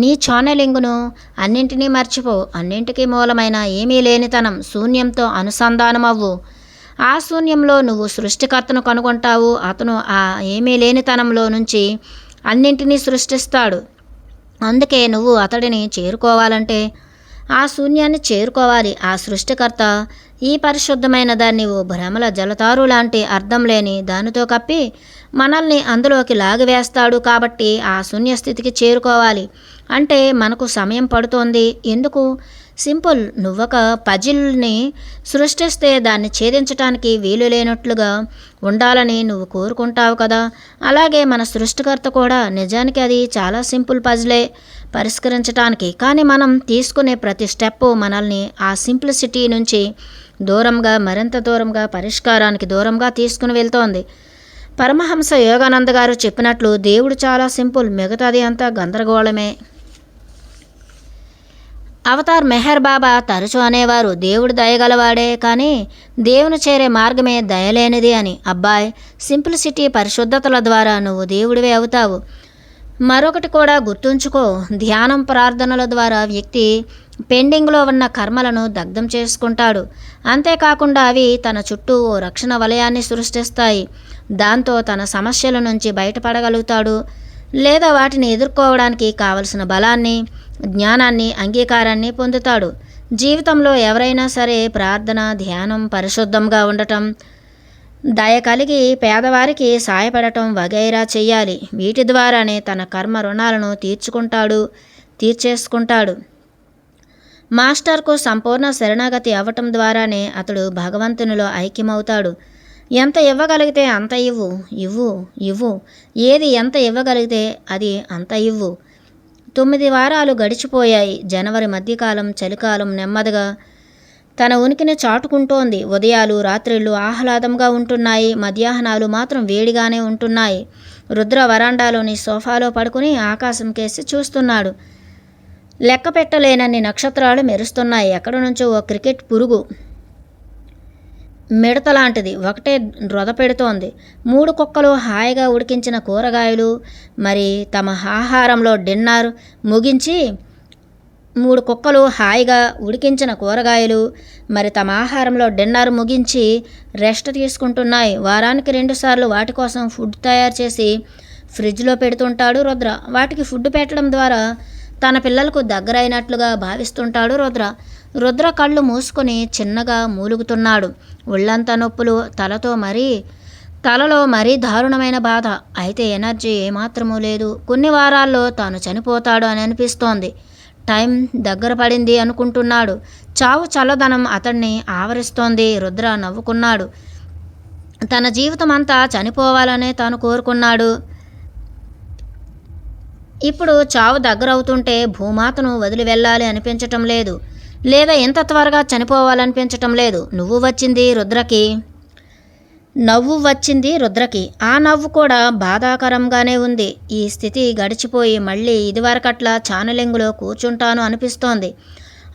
నీ ఛానలింగును అన్నింటినీ మర్చిపో. అన్నింటికీ మూలమైన ఏమీ లేనితనం శూన్యంతో అనుసంధానమవ్వు. ఆ శూన్యంలో నువ్వు సృష్టికర్తను కనుగొంటావు. అతను ఆ ఏమీ లేనితనంలో నుంచి అన్నింటినీ సృష్టిస్తాడు. అందుకే నువ్వు అతడిని చేరుకోవాలంటే ఆ శూన్యాన్ని చేరుకోవాలి. ఆ సృష్టికర్త ఈ పరిశుద్ధమైన దాన్ని ఓ భ్రమల జలతారు లాంటి అర్థం లేని దానితో కప్పి మనల్ని అందులోకి లాగివేస్తాడు. కాబట్టి ఆ శూన్యస్థితికి చేరుకోవాలి అంటే మనకు సమయం పడుతోంది. ఎందుకు? సింపుల్. నువ్వొక పజిల్ని సృష్టిస్తే దాన్ని ఛేదించటానికి వీలు లేనట్లుగా ఉండాలని నువ్వు కోరుకుంటావు కదా. అలాగే మన సృష్టికర్త కూడా నిజానికి అది చాలా సింపుల్ పజిలే పరిష్కరించటానికి. కానీ మనం తీసుకునే ప్రతి స్టెప్పు మనల్ని ఆ సింప్లిసిటీ నుంచి దూరంగా, మరింత దూరంగా, పరిష్కారానికి దూరంగా తీసుకుని వెళ్తోంది. పరమహంస యోగానంద గారు చెప్పినట్లు దేవుడు చాలా సింపుల్, మిగతాది అంతా గందరగోళమే. అవతార్ మెహర్ బాబా తరచూ అనేవారు, దేవుడు దయగలవాడే కానీ దేవుని చేరే మార్గమే దయలేనిది అని. అబ్బాయ్, సింప్లిసిటీ, పరిశుద్ధతల ద్వారా నువ్వు దేవుడివే అవుతావు. మరొకటి కూడా గుర్తుంచుకో, ధ్యానం, ప్రార్థనల ద్వారా వ్యక్తి పెండింగ్లో ఉన్న కర్మలను దగ్ధం చేసుకుంటాడు. అంతేకాకుండా అవి తన చుట్టూ ఓ రక్షణ వలయాన్ని సృష్టిస్తాయి. దాంతో తన సమస్యల నుంచి బయటపడగలుగుతాడు, లేదా వాటిని ఎదుర్కోవడానికి కావలసిన బలాన్ని, జ్ఞానాన్ని, అంగీకారాన్ని పొందుతాడు. జీవితంలో ఎవరైనా సరే ప్రార్థన, ధ్యానం, పరిశుద్ధంగా ఉండటం, దయ కలిగి పేదవారికి సాయపడటం వగైరా చెయ్యాలి. వీటి ద్వారానే తన కర్మ రుణాలను తీర్చేసుకుంటాడు. మాస్టర్కు సంపూర్ణ శరణాగతి అవ్వటం ద్వారానే అతడు భగవంతునిలో ఐక్యమవుతాడు. ఎంత ఇవ్వగలిగితే అంత ఇవ్వు, ఇవ్వు, ఇవ్వు. ఏది ఎంత ఇవ్వగలిగితే అది అంత ఇవ్వు. 9 వారాలు గడిచిపోయాయి. జనవరి మధ్యకాలం, చలికాలం నెమ్మదిగా తన ఉనికిని చాటుకుంటోంది. ఉదయాలు, రాత్రిళ్ళు ఆహ్లాదంగా ఉంటున్నాయి. మధ్యాహ్నాలు మాత్రం వేడిగానే ఉంటున్నాయి. రుద్ర వరాండాలోని సోఫాలో పడుకుని ఆకాశం కేసి చూస్తున్నాడు. లెక్క పెట్టలేనన్ని నక్షత్రాలు మెరుస్తున్నాయి. ఎక్కడి నుంచో ఓ క్రికెట్ పురుగు మిడతలాంటిది ఒకటే రొద పెడుతోంది. 3 కుక్కలు హాయిగా ఉడికించిన కూరగాయలు మరి తమ ఆహారంలో డిన్నర్ ముగించి 3 కుక్కలు హాయిగా ఉడికించిన కూరగాయలు మరి తమ ఆహారంలో డిన్నర్ ముగించి రెస్ట్ తీసుకుంటున్నాయి. వారానికి 2 సార్లు వాటి కోసం ఫుడ్ తయారు చేసి ఫ్రిడ్జ్లో పెడుతుంటాడు రుద్ర. వాటికి ఫుడ్ పెట్టడం ద్వారా తన పిల్లలకు దగ్గరైనట్లుగా భావిస్తుంటాడు రుద్ర. రుద్ర కళ్ళు మూసుకొని చిన్నగా మూలుగుతున్నాడు. ఒళ్ళంతా నొప్పులు, తలలో మరీ దారుణమైన బాధ. అయితే ఎనర్జీ ఏమాత్రమూ లేదు. కొన్ని వారాల్లో తాను చనిపోతాడు అని అనిపిస్తోంది. టైం దగ్గర పడింది అనుకుంటున్నాడు. చావు చల్లదనం అతన్ని ఆవరిస్తోంది. రుద్ర నవ్వుకున్నాడు. తన జీవితం అంతా చనిపోవాలనే తాను కోరుకున్నాడు. ఇప్పుడు చావు దగ్గరవుతుంటే భూమాతను వదిలి వెళ్ళాలి అనిపించటం లేదు, లేదా ఇంత త్వరగా చనిపోవాలనిపించటం లేదు. నవ్వు వచ్చింది రుద్రకి. ఆ నవ్వు కూడా బాధాకరంగానే ఉంది. ఈ స్థితి గడిచిపోయి మళ్ళీ ఇదివరకట్లా ఛానలింగులో కూర్చుంటాను అనిపిస్తోంది.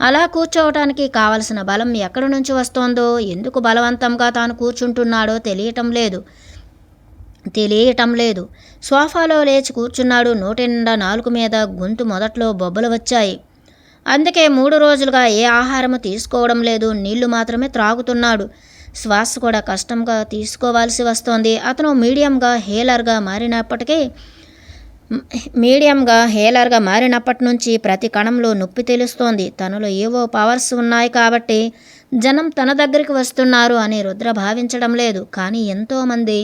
అలా కూర్చోవటానికి కావలసిన బలం ఎక్కడి నుంచి వస్తోందో, ఎందుకు బలవంతంగా తాను కూర్చుంటున్నాడో తెలియటం లేదు. సోఫాలో లేచి కూర్చున్నాడు. నోటి నిండా నాలుక మీద గొంతు మొదట్లో బొబ్బలు వచ్చాయి. అందుకే 3 రోజులుగా ఏ ఆహారము తీసుకోవడం లేదు. నీళ్లు మాత్రమే త్రాగుతున్నాడు. శ్వాస కూడా కష్టంగా తీసుకోవాల్సి వస్తోంది. అతను మీడియంగా హేలర్గా మారినప్పటి నుంచి ప్రతి కణంలో నొప్పి తెలుస్తోంది. తనలో ఏవో పవర్స్ ఉన్నాయి కాబట్టి జనం తన దగ్గరికి వస్తున్నారు అని రుద్ర భావించడం లేదు. కానీ ఎంతోమంది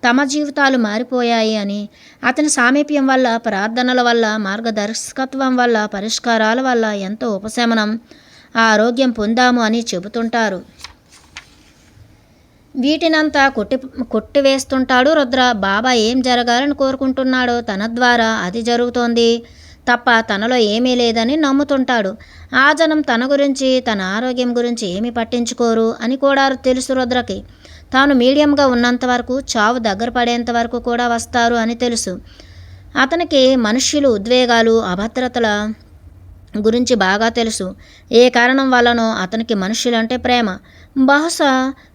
తమ జీవితాలు మారిపోయాయి అని, అతని సామీప్యం వల్ల, ప్రార్థనల వల్ల, మార్గదర్శకత్వం వల్ల, పరిష్కారాల వల్ల ఎంతో ఉపశమనం, ఆరోగ్యం పొందాము అని చెబుతుంటారు. వీటినంతా కొట్టివేస్తుంటాడు రుద్ర. బాబా ఏం జరగాలని కోరుకుంటున్నాడో తన ద్వారా అది జరుగుతోంది తప్ప తనలో ఏమీ లేదని నమ్ముతుంటాడు. ఆ జనం తన గురించి, తన ఆరోగ్యం గురించి ఏమీ పట్టించుకోరు అని కూడా తెలుసు రుద్రకి. తాను మీడియంగా ఉన్నంత వరకు, చావు దగ్గర పడేంత వరకు కూడా వస్తారు అని తెలుసు. అతనికి మనుష్యులు ఉద్వేగాలు, అభద్రతల గురించి బాగా తెలుసు. ఏ కారణం వల్లనో అతనికి మనుష్యులంటే ప్రేమ. బహుశా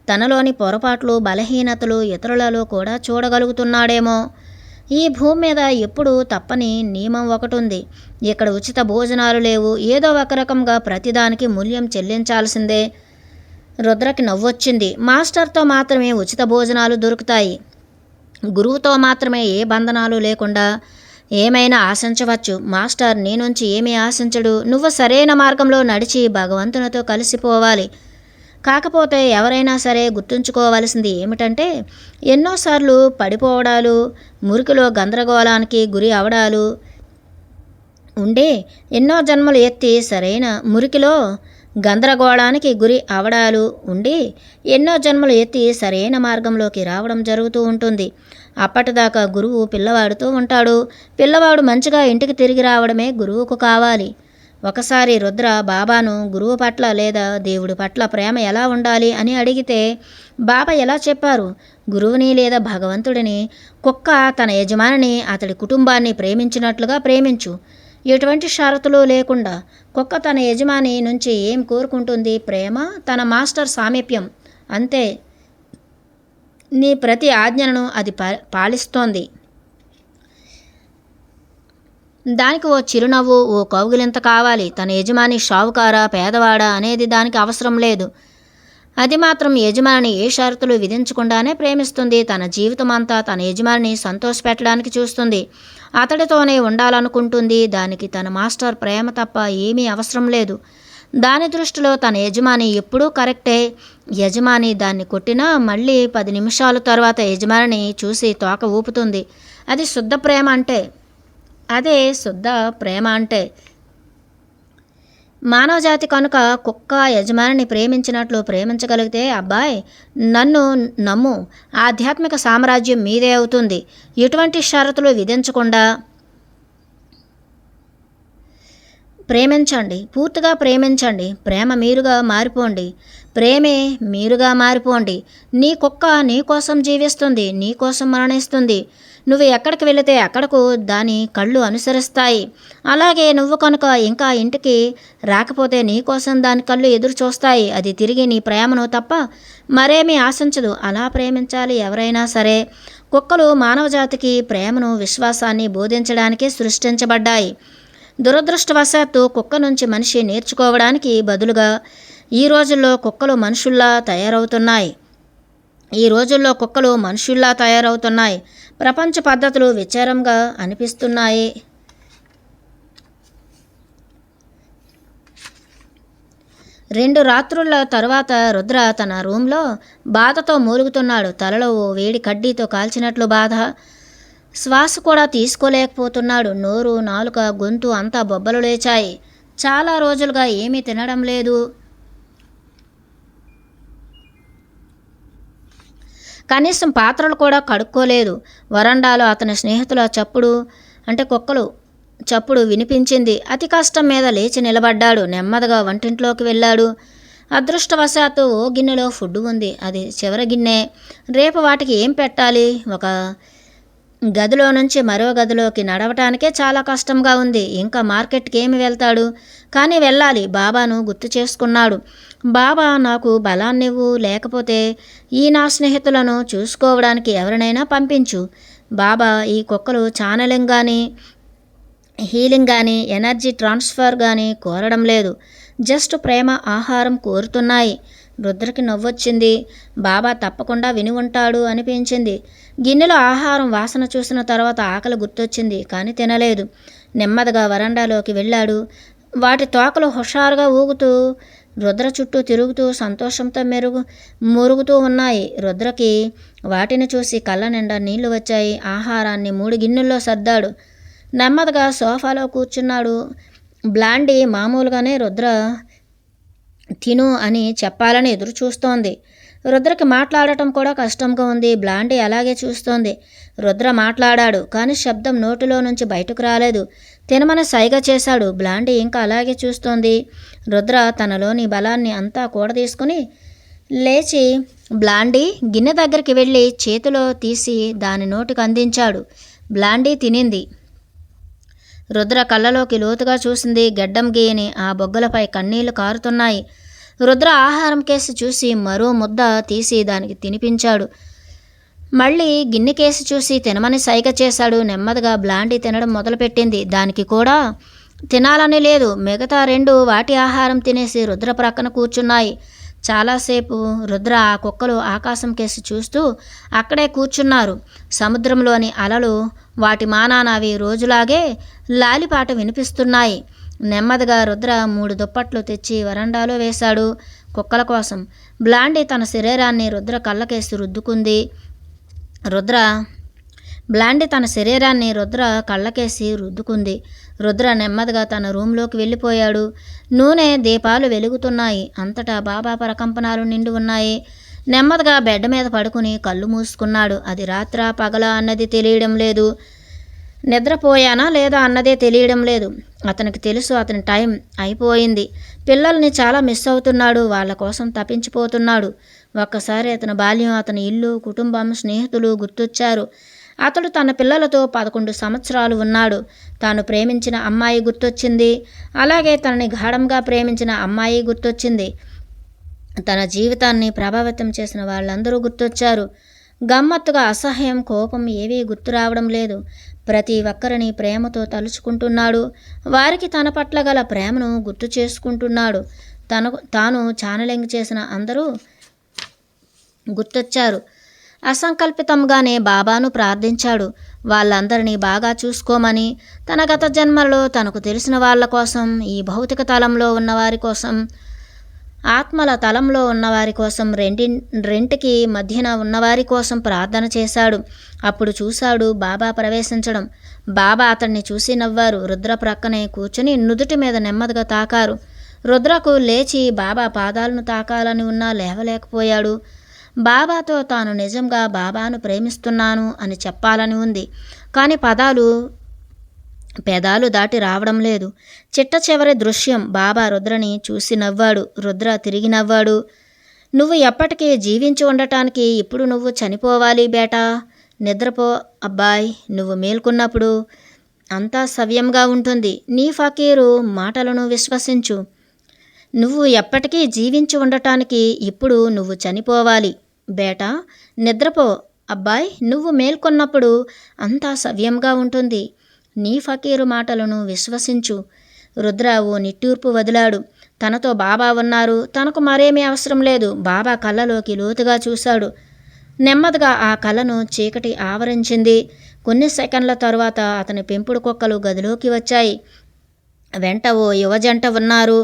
తనలోని పొరపాట్లు, బలహీనతలు ఇతరులలో కూడా చూడగలుగుతున్నాడేమో. ఈ భూమి మీద ఎప్పుడూ తప్పని నియమం ఒకటి ఉంది. ఇక్కడ ఉచిత భోజనాలు లేవు. ఏదో ఒక రకంగా ప్రతిదానికి మూల్యం చెల్లించాల్సిందే. రుద్రకి నవ్వొచ్చింది. మాస్టర్తో మాత్రమే ఉచిత భోజనాలు దొరుకుతాయి. గురువుతో మాత్రమే ఏ బంధనాలు లేకుండా ఏమైనా ఆశించవచ్చు. మాస్టర్ నీ నుంచి ఏమీ ఆశించడు. నువ్వు సరైన మార్గంలో నడిచి భగవంతునితో కలిసిపోవాలి. కాకపోతే ఎవరైనా సరే గుర్తుంచుకోవలసింది ఏమిటంటే, ఎన్నోసార్లు పడిపోవడాలు, మురికిలో గందరగోళానికి గురి అవడాలు ఉండే, ఎన్నో జన్మలు ఎత్తి సరైన మురికిలో గందరగోళానికి గురి అవడాలు ఉండి ఎన్నో జన్మలు ఎత్తి సరైన మార్గంలోకి రావడం జరుగుతూ ఉంటుంది. అప్పటిదాకా గురువు పిల్లవాడుతూ ఉంటాడు. పిల్లవాడు మంచిగా ఇంటికి తిరిగి రావడమే గురువుకు కావాలి. ఒకసారి రుద్ర బాబాను గురువు పట్ల లేదా దేవుడి పట్ల ప్రేమ ఎలా ఉండాలి అని అడిగితే బాబా ఎలా చెప్పారు? గురువుని లేదా భగవంతుడిని కుక్క తన యజమానిని, అతడి కుటుంబాన్ని ప్రేమించినట్లుగా ప్రేమించు. ఎటువంటి షరతులు లేకుండా. కుక్క తన యజమాని నుంచి ఏం కోరుకుంటుంది? ప్రేమ, తన మాస్టర్ సామీప్యం. అంతే. నీ ప్రతి ఆజ్ఞను అది పాలిస్తోంది. దానికి ఓ చిరునవ్వు, ఓ కౌగిలింత కావాలి. తన యజమాని షావుకారా, పేదవాడా అనేది దానికి అవసరం లేదు. అది మాత్రం యజమాని ఏ షరతులు విధించకుండానే ప్రేమిస్తుంది. తన జీవితం అంతా తన యజమానిని సంతోషపెట్టడానికి చూస్తుంది. అతడితోనే ఉండాలనుకుంటుంది. దానికి తన మాస్టర్ ప్రేమ తప్ప ఏమీ అవసరం లేదు. దాని దృష్టిలో తన యజమాని ఎప్పుడూ కరెక్టే. యజమాని దాన్ని కొట్టినా మళ్ళీ 10 నిమిషాల తర్వాత యజమానిని చూసి తోక ఊపుతుంది. అది శుద్ధ ప్రేమ అంటే. అదే శుద్ధ ప్రేమ అంటే. మానవజాతి కనుక కుక్క యజమానిని ప్రేమించినట్లు ప్రేమించగలిగితే అబ్బాయ్ నన్ను నమ్ము, ఆధ్యాత్మిక సామ్రాజ్యం మీదే అవుతుంది. ఎటువంటి షరతులు విధించకుండా ప్రేమించండి, పూర్తిగా ప్రేమించండి. ప్రేమ మీరుగా మారిపోండి, ప్రేమే మీరుగా మారిపోండి. నీ కుక్క నీ కోసం జీవిస్తుంది, నీ కోసం మరణిస్తుంది. నువ్వు ఎక్కడికి వెళితే అక్కడకు దాని కళ్ళు అనుసరిస్తాయి. అలాగే నువ్వు కనుక ఇంకా ఇంటికి రాకపోతే నీ కోసం దాని కళ్ళు ఎదురు చూస్తాయి. అది తిరిగి నీ ప్రేమను తప్ప మరేమీ ఆశించదు. అలా ప్రేమించాలి ఎవరైనా సరే. కుక్కలు మానవజాతికి ప్రేమను, విశ్వాసాన్ని బోధించడానికి సృష్టించబడ్డాయి. దురదృష్టవశాత్తు కుక్క నుంచి మనిషి నేర్చుకోవడానికి బదులుగా ఈ రోజుల్లో కుక్కలు మనుషుల్లా తయారవుతున్నాయి. ప్రపంచ పద్ధతులు విచారంగా అనిపిస్తున్నాయి. 2 రాత్రుల తరువాత రుద్ర తన రూంలో బాధతో మూలుగుతున్నాడు. తలలో ఓ వేడి కడ్డీతో కాల్చినట్లు బాధ. శ్వాస కూడా తీసుకోలేకపోతున్నాడు. నోరు, నాలుక, గొంతు అంతా బొబ్బలు లేచాయి. చాలా రోజులుగా ఏమీ తినడం లేదు. కనీసం పాత్రలు కూడా కడుక్కోలేదు. వరండాలో అతని స్నేహితుల కుక్కలు చప్పుడు వినిపించింది. అతి కష్టం మీద లేచి నిలబడ్డాడు. నెమ్మదిగా వంటింట్లోకి వెళ్ళాడు. అదృష్టవశాత్తు ఓ గిన్నెలో ఫుడ్ ఉంది. అది చివరి గిన్నె. రేపు వాటికి ఏం పెట్టాలి? ఒక గదిలో నుంచి మరో గదిలోకి నడవటానికే చాలా కష్టంగా ఉంది. ఇంకా మార్కెట్కి ఏమి వెళ్తాడు? కానీ వెళ్ళాలి. బాబాను గుర్తు చేసుకున్నాడు. బాబా, నాకు బలాన్నివ్వు, లేకపోతే ఈ నా స్నేహితులను చూసుకోవడానికి ఎవరినైనా పంపించు. బాబా, ఈ కుక్కలు ఛానలింగ్ కానీ, హీలింగ్ కానీ, ఎనర్జీ ట్రాన్స్ఫర్ కానీ కోరడం లేదు. జస్ట్ ప్రేమ, ఆహారం కోరుతున్నాయి. రుద్రకి నవ్వొచ్చింది. బాబా తప్పకుండా విని ఉంటాడు అనిపించింది. గిన్నెలో ఆహారం వాసన చూసిన తర్వాత ఆకలి గుర్తొచ్చింది, కానీ తినలేదు. నెమ్మదిగా వరండాలోకి వెళ్ళాడు. వాటి తోకలు హుషారుగా ఊగుతూ రుద్ర చుట్టూ తిరుగుతూ సంతోషంతో మురుగుతూ ఉన్నాయి. రుద్రకి వాటిని చూసి కళ్ళ నిండా నీళ్లు వచ్చాయి. ఆహారాన్ని 3 గిన్నెల్లో సర్దాడు. నెమ్మదిగా సోఫాలో కూర్చున్నాడు. బ్లాండీ మామూలుగానే రుద్ర తిను అని చెప్పాలని ఎదురు చూస్తోంది. రుద్రకి మాట్లాడటం కూడా కష్టంగా ఉంది. బ్లాండీ అలాగే చూస్తోంది. రుద్ర మాట్లాడాడు, కానీ శబ్దం నోటిలో నుంచి బయటకు రాలేదు. తినమని సైగ చేశాడు. బ్లాండీ ఇంకా అలాగే చూస్తోంది. రుద్ర తనలోని బలాన్ని అంతా కూడదీసుకుని లేచి బ్లాండీ గిన్నె దగ్గరికి వెళ్ళి చేతిలో తీసి దాని నోటికి అందించాడు. బ్లాండీ తినింది. రుద్ర కళ్ళలోకి లోతుగా చూసింది. గడ్డం గీయని ఆ బొగ్గలపై కన్నీళ్లు కారుతున్నాయి. రుద్ర ఆహారం కేసి చూసి మరో ముద్ద తీసి దానికి తినిపించాడు. మళ్ళీ గిన్నె కేసి చూసి తినమని సైగ చేశాడు. నెమ్మదిగా బ్లాండీ తినడం మొదలుపెట్టింది. దానికి కూడా తినాలని లేదు. మిగతా 2 వాటి ఆహారం తినేసి రుద్ర ప్రక్కన కూర్చున్నాయి. చాలాసేపు రుద్ర ఆ కుక్కలు ఆకాశం కేసి చూస్తూ అక్కడే కూర్చున్నారు. సముద్రంలోని అలలు వాటి మానానవి రోజులాగే లాలిపాట వినిపిస్తున్నాయి. నెమ్మదిగా రుద్ర 3 దుప్పట్లు తెచ్చి వరండాలో వేశాడు కుక్కల కోసం. బ్లాండీ తన శరీరాన్ని రుద్ర కళ్ళకేసి రుద్దుకుంది. రుద్ర నెమ్మదిగా తన రూంలోకి వెళ్ళిపోయాడు. నూనె దీపాలు వెలుగుతున్నాయి. అంతటా బాబా ప్రకంపనాలు నిండి ఉన్నాయి. నెమ్మదిగా బెడ్ మీద పడుకుని కళ్ళు మూసుకున్నాడు. అది రాత్రా పగలా అన్నది తెలియడం లేదు. నిద్రపోయానా లేదా అన్నదే తెలియడం లేదు. అతనికి తెలుసు అతని టైం అయిపోయింది. పిల్లల్ని చాలా మిస్ అవుతున్నాడు. వాళ్ళ కోసం తప్పించిపోతున్నాడు. ఒక్కసారి అతని బాల్యం, అతని ఇల్లు, కుటుంబం, స్నేహితులు గుర్తొచ్చారు. అతడు తన పిల్లలతో 11 సంవత్సరాలు ఉన్నాడు. తాను ప్రేమించిన అమ్మాయి గుర్తొచ్చింది. అలాగే తనని గాఢంగా ప్రేమించిన అమ్మాయి గుర్తొచ్చింది. తన జీవితాన్ని ప్రభావితం చేసిన వాళ్ళందరూ గుర్తొచ్చారు. గమ్మత్తుగా అసహ్యం, కోపం ఏవీ గుర్తు రావడం లేదు. ప్రతి ఒక్కరిని ప్రేమతో తలుచుకుంటున్నాడు. వారికి తన పట్ల గల ప్రేమను గుర్తు చేసుకుంటున్నాడు. తాను ఛానలింగ్ చేసిన అందరూ గుర్తొచ్చారు. అసంకల్పితంగానే బాబాను ప్రార్థించాడు. వాళ్ళందరినీ బాగా చూసుకోమని, తన గత జన్మల్లో తనకు తెలిసిన వాళ్ళ కోసం, ఈ భౌతిక తలంలో ఉన్నవారి కోసం, ఆత్మల తలంలో ఉన్నవారి కోసం, రెంటికి మధ్యన ఉన్నవారి కోసం ప్రార్థన చేశాడు. అప్పుడు చూశాడు బాబా ప్రవేశించడం. బాబా అతన్ని చూసి నవ్వారు. రుద్ర ప్రక్కనే కూర్చుని నుదుటి మీద నెమ్మదిగా తాకారు. రుద్రకు లేచి బాబా పాదాలను తాకాలని ఉన్నా లేవలేకపోయాడు. బాబాతో తాను నిజంగా బాబాను ప్రేమిస్తున్నాను అని చెప్పాలని ఉంది, కానీ పెదాలు దాటి రావడం లేదు. చిట్ట చివరి దృశ్యం, బాబా రుద్రని చూసి నవ్వాడు. రుద్ర తిరిగి నవ్వాడు. నువ్వు ఎప్పటికీ జీవించి ఉండటానికి ఇప్పుడు నువ్వు చనిపోవాలి బేటా. నిద్రపో అబ్బాయ్. నువ్వు మేల్కొన్నప్పుడు అంతా సవ్యంగా ఉంటుంది. నీ ఫకీరు మాటలను విశ్వసించు. నువ్వు ఎప్పటికీ జీవించి ఉండటానికి ఇప్పుడు నువ్వు చనిపోవాలి బేటా. నిద్రపో అబ్బాయ్. నువ్వు మేల్కొన్నప్పుడు అంతా సవ్యంగా ఉంటుంది. నీ ఫకీరు మాటలను విశ్వసించు. రుద్ర ఓ నిట్టూర్పు వదిలాడు. తనతో బాబా ఉన్నారు, తనకు మరేమీ అవసరం లేదు. బాబా కళ్ళలోకి లోతుగా చూశాడు. నెమ్మదిగా ఆ కళ్ళను చీకటి ఆవరించింది. కొన్ని సెకండ్ల తరువాత అతని పెంపుడు కుక్కలు గదిలోకి వచ్చాయి. వెంట ఓ యువజంట ఉన్నారు.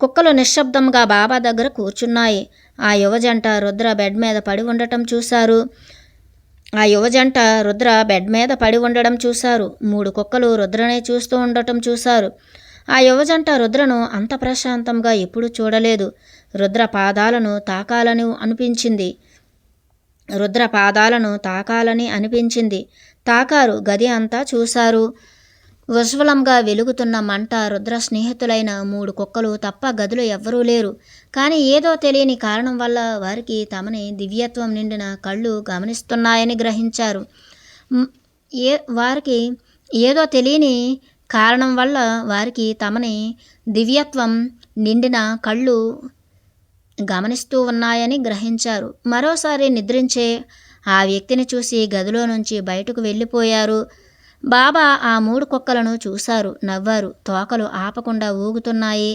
కుక్కలు నిశ్శబ్దంగా బాబా దగ్గర కూర్చున్నాయి. ఆ యువజంట రుద్ర బెడ్ మీద పడి ఉండటం చూశారు. 3 కుక్కలు రుద్రనే చూస్తూ ఉండటం చూశారు. ఆ యువజంట రుద్రను అంత ప్రశాంతంగా ఎప్పుడూ చూడలేదు. రుద్ర పాదాలను తాకాలని అనిపించింది. తాకారు. గది అంతా చూశారు. ఉజ్వలంగా వెలుగుతున్న మంట. రుద్ర స్నేహితులైన 3 కుక్కలు తప్ప గదిలో ఎవ్వరూ లేరు. కానీ ఏదో తెలియని కారణం వల్ల వారికి తమని దివ్యత్వం నిండిన కళ్ళు గమనిస్తున్నాయని గ్రహించారు. వారికి ఏదో తెలియని కారణం వల్ల వారికి తమని దివ్యత్వం నిండిన కళ్ళు గమనిస్తూ ఉన్నాయని గ్రహించారు. మరోసారి నిద్రించే ఆ వ్యక్తిని చూసి గదిలో నుంచి బయటకు వెళ్ళిపోయారు. బాబా ఆ 3 కుక్కలను చూశారు, నవ్వారు. తోకలు ఆపకుండా ఊగుతున్నాయి.